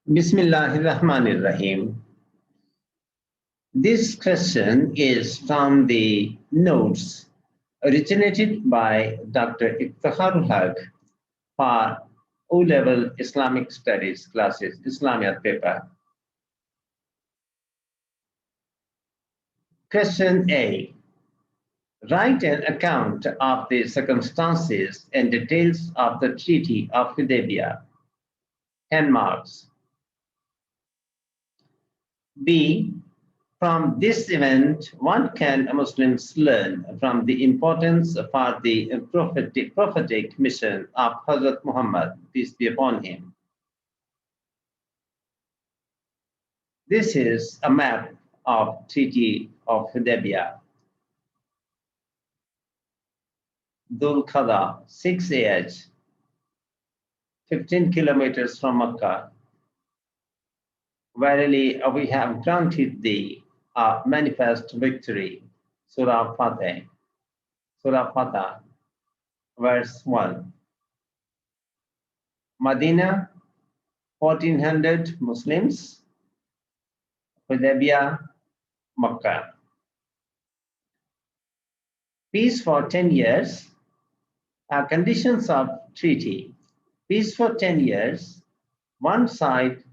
Bismillahirrahmanirrahim. This question is from the notes originated by Dr. IftikharUlHaq for O-level Islamic Studies classes, Islamiat paper. Question A. Write an account of the circumstances and details of the Treaty of Hudaybiyah. 10 marks. B. From this event, what can Muslims learn from the importance for the prophetic mission of Hazrat Muhammad, peace be upon him? This is a map of Treaty of Hudaybiyah. Dhul Qada, 6 AH, 15 kilometers from Makkah. Verily, we have granted thee a manifest victory. Surah Fatah, verse 1. Medina, 1400 Muslims. Hudaybiyah, Makkah. Peace for 10 years. Conditions of treaty. Peace for 10 years. One side,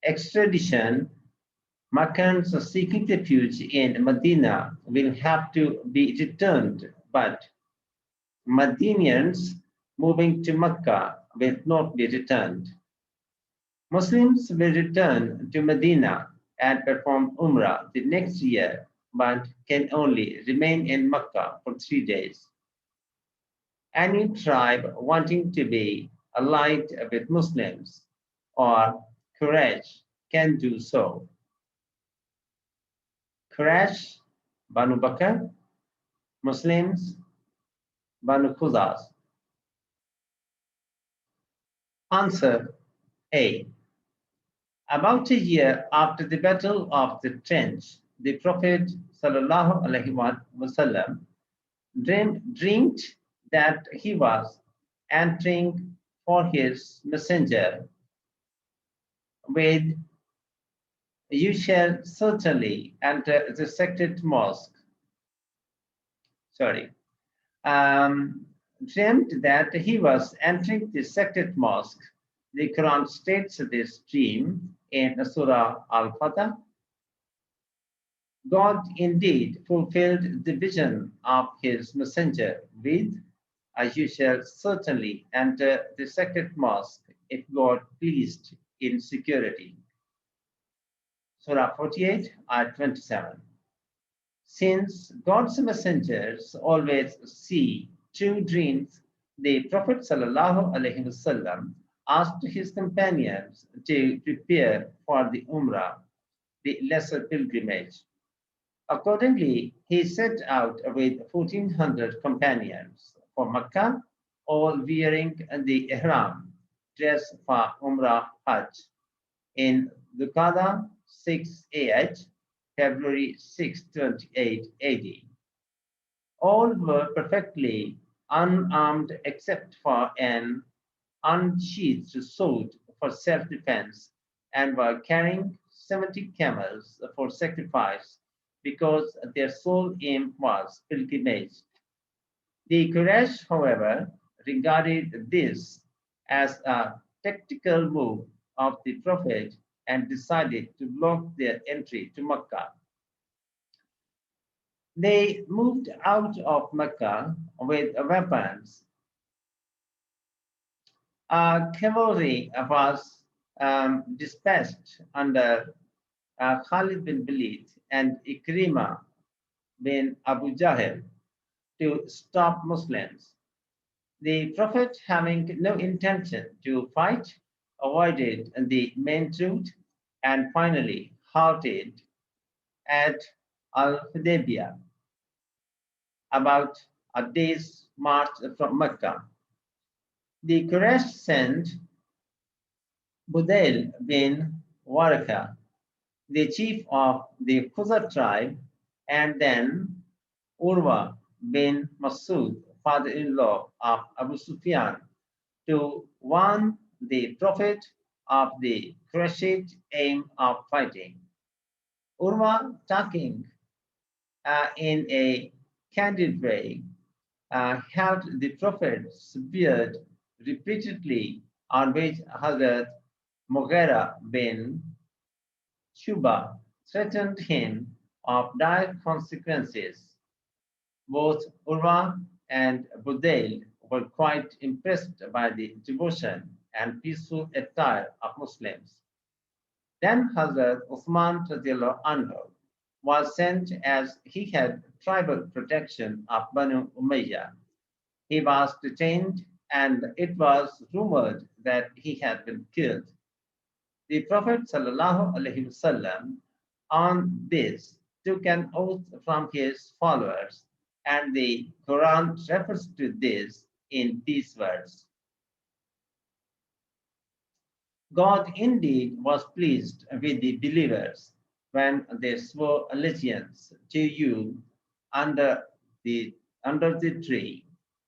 extradition. Makkans seeking refuge in Medina will have to be returned, but Medinians moving to Mecca will not be returned. Muslims will return to Medina and perform Umrah the next year, but can only remain in Mecca for 3 days. Any tribe wanting to be allied with Muslims or Quraysh can do so. Quraysh, Banu Bakr, Muslims, Banu Khuzaz. Answer A. About a year after the Battle of the Trench, the Prophet ﷺ dreamed that he was entering for his messenger with, "You shall certainly enter the sacred mosque." Dreamed that he was entering the sacred mosque. The Quran states this dream in Surah Al-Fatah. God indeed fulfilled the vision of his messenger with, "You shall certainly enter the sacred mosque if God pleased in security." Surah 48, Ayat 27. Since God's messengers always see true dreams, the Prophet ﷺ asked his companions to prepare for the Umrah, the lesser pilgrimage. Accordingly, he set out with 1400 companions for Mecca, all wearing the ihram, dress for Umrah Hajj, in Dhul-Qa'dah 6 AH, February 628 AD. All were perfectly unarmed except for an unsheathed sword for self-defense, and were carrying 70 camels for sacrifice, because their sole aim was pilgrimage. The Quraysh, however, regarded this as a tactical move of the Prophet and decided to block their entry to Mecca. They moved out of Mecca with weapons. Cavalry was dispatched under Khalid bin Walid and Ikrimah bin Abu Jahl to stop Muslims. The Prophet, having no intention to fight, avoided the main route and finally halted at Al-Hudaybiyah, about a day's march from Mecca. The Quraysh sent Budayl bin Waraka, the chief of the Khuzar tribe, and then Urwa bin Masud, father-in-law of Abu Sufyan, to warn the Prophet of the crushing aim of fighting. Urwa, talking in a candid way, held the Prophet's beard repeatedly, on which Hazrat Mughira bin Shuba threatened him of dire consequences. Both Urwa and Budail were quite impressed by the devotion and peaceful attire of Muslims. Then Hazrat Uthman radiallahu anhu was sent as he had tribal protection of Banu Umayyah. He was detained and it was rumored that he had been killed. The Prophet ﷺ on this took an oath from his followers, and the Quran refers to this in these words. God indeed was pleased with the believers when they swore allegiance to you under the under the tree.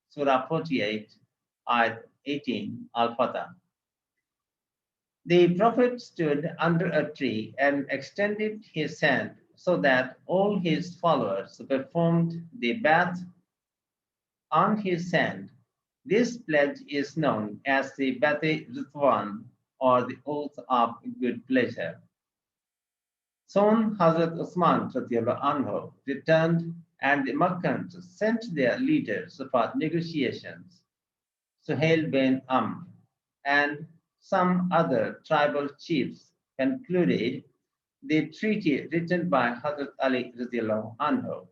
Surah 48, Ayat 18, Al-Fatah. The Prophet stood under a tree and extended his hand so that all his followers performed the bath on his hand. This pledge is known as the Bati Ridwan, or the oath of good pleasure. Soon Hazrat Usman anhu returned and the Makkans sent their leaders for negotiations, Suhail bin Amr and some other tribal chiefs concluded the treaty written by Hazrat Ali radiallahu anhu.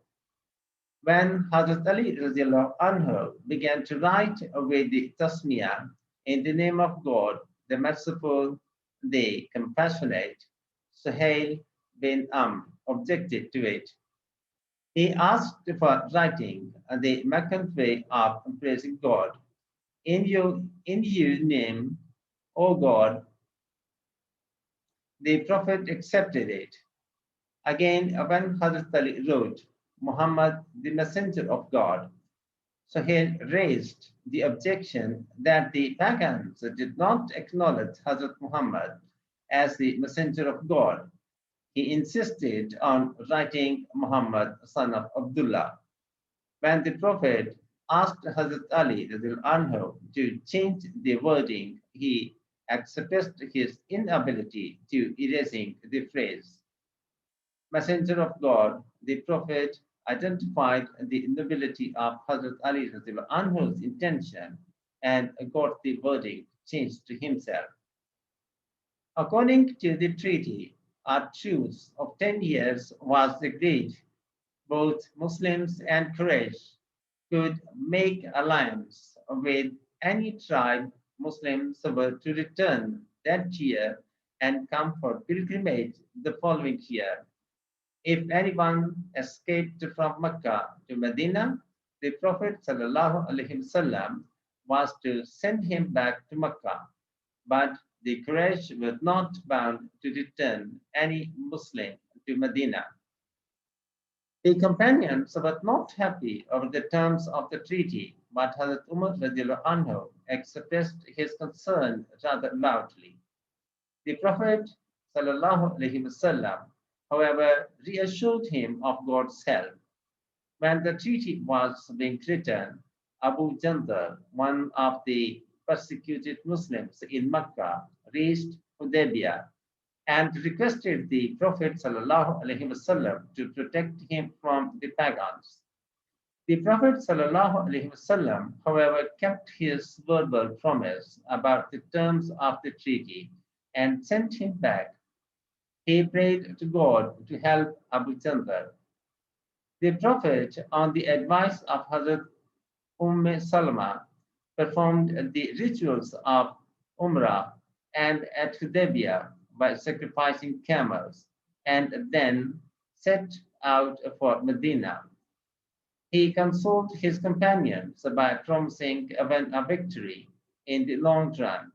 When Hazrat Ali radiallahu anhu began to write with the Tasmiyah in the name of God, the merciful, the compassionate, Suhail bin Amr objected to it. He asked for writing the Meccan way of praising God. In your name, O God, the Prophet accepted it. Again, when Hazrat Ali wrote, Muhammad, the messenger of God, so he raised the objection that the pagans did not acknowledge Hazrat Muhammad as the messenger of God. He insisted on writing Muhammad, son of Abdullah. When the Prophet asked Hazrat Ali anhu to change the wording, he expressed his inability to erasing the phrase. Messenger of God, the Prophet identified the inability of Hazrat Ali anhu's intention and got the wording changed to himself. According to the treaty, a truce of 10 years was agreed. Both Muslims and Quraysh could make alliance with any tribe Muslims were to return that year and come for pilgrimage the following year. If anyone escaped from Mecca to Medina, the Prophet ﷺ was to send him back to Mecca, but the Quraysh were not bound to return any Muslim to Medina. The companions were not happy over the terms of the treaty, but Hazrat Umar radiallahu anhu expressed his concern rather loudly. The Prophet ﷺ, however, reassured him of God's help. When the treaty was being written, Abu Jandal, one of the persecuted Muslims in Mecca, reached Hudaybiyah and requested the Prophet ﷺ to protect him from the pagans. The Prophet ﷺ, however, kept his verbal promise about the terms of the treaty and sent him back. He prayed to God to help Abu Jandal. The Prophet, on the advice of Hazrat Salama, performed the rituals of Umrah and at Hudaybiyah by sacrificing camels and then set out for Medina. He consoled his companions by promising a victory in the long run.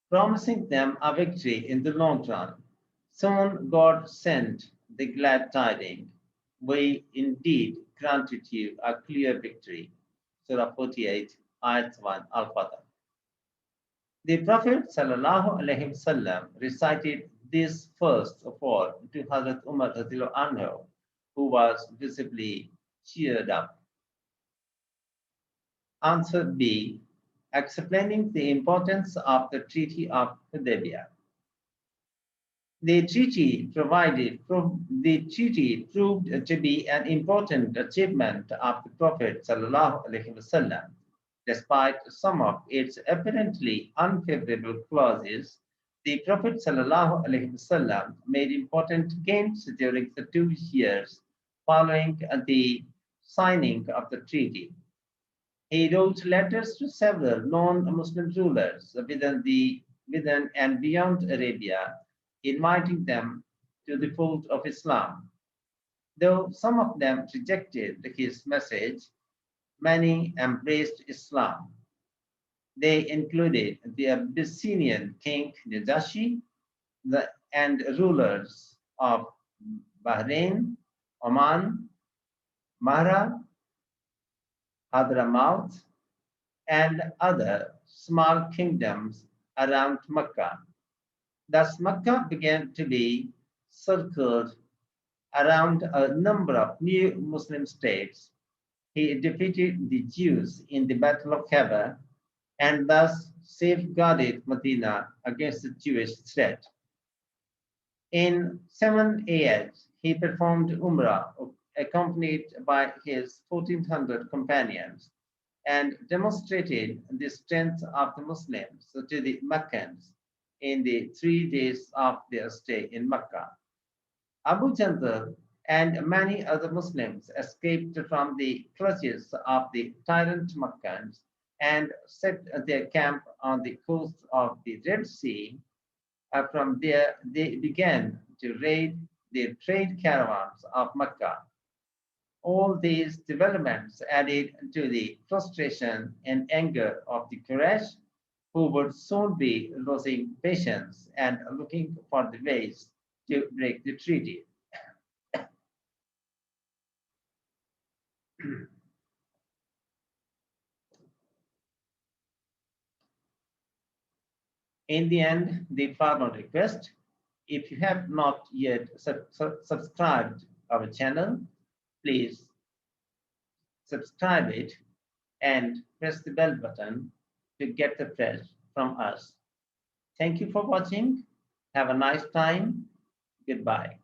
Promising them a victory in the long run. Soon God sent the glad tidings. We indeed granted you a clear victory. Surah 48, Ayat 1 Al-Fatah. The Prophet ﷺ recited this first of all to Hazrat Umar anhu, who was visibly cheered up. Answer B. Explaining the importance of the Treaty of Hudaybiyah. The treaty proved to be an important achievement of the Prophet ﷺ. Despite some of its apparently unfavorable clauses, the Prophet ﷺ made important gains during the 2 years following the signing of the treaty. He wrote letters to several non-Muslim rulers within and beyond Arabia, inviting them to the fold of Islam. Though some of them rejected his message, many embraced Islam. They included the Abyssinian king Najashi and rulers of Bahrain, Oman, Mahra, Hadramaut, and other small kingdoms around Mecca. Thus, Mecca began to be circled around a number of new Muslim states. He defeated the Jews in the Battle of Khabar and thus safeguarded Medina against the Jewish threat. In 7 AH, he performed Umrah accompanied by his 1400 companions and demonstrated the strength of the Muslims to the Meccans in the 3 days of their stay in Mecca. Abu Jandal and many other Muslims escaped from the clutches of the tyrant Meccans and set their camp on the coast of the Red Sea. From there, they began to raid the trade caravans of Mecca. All these developments added to the frustration and anger of the Quraysh, who would soon be losing patience and looking for the ways to break the treaty. In the end, the formal request, if you have not yet subscribed our channel, please subscribe it and press the bell button to get the fresh from us. Thank you for watching. Have a nice time. Goodbye.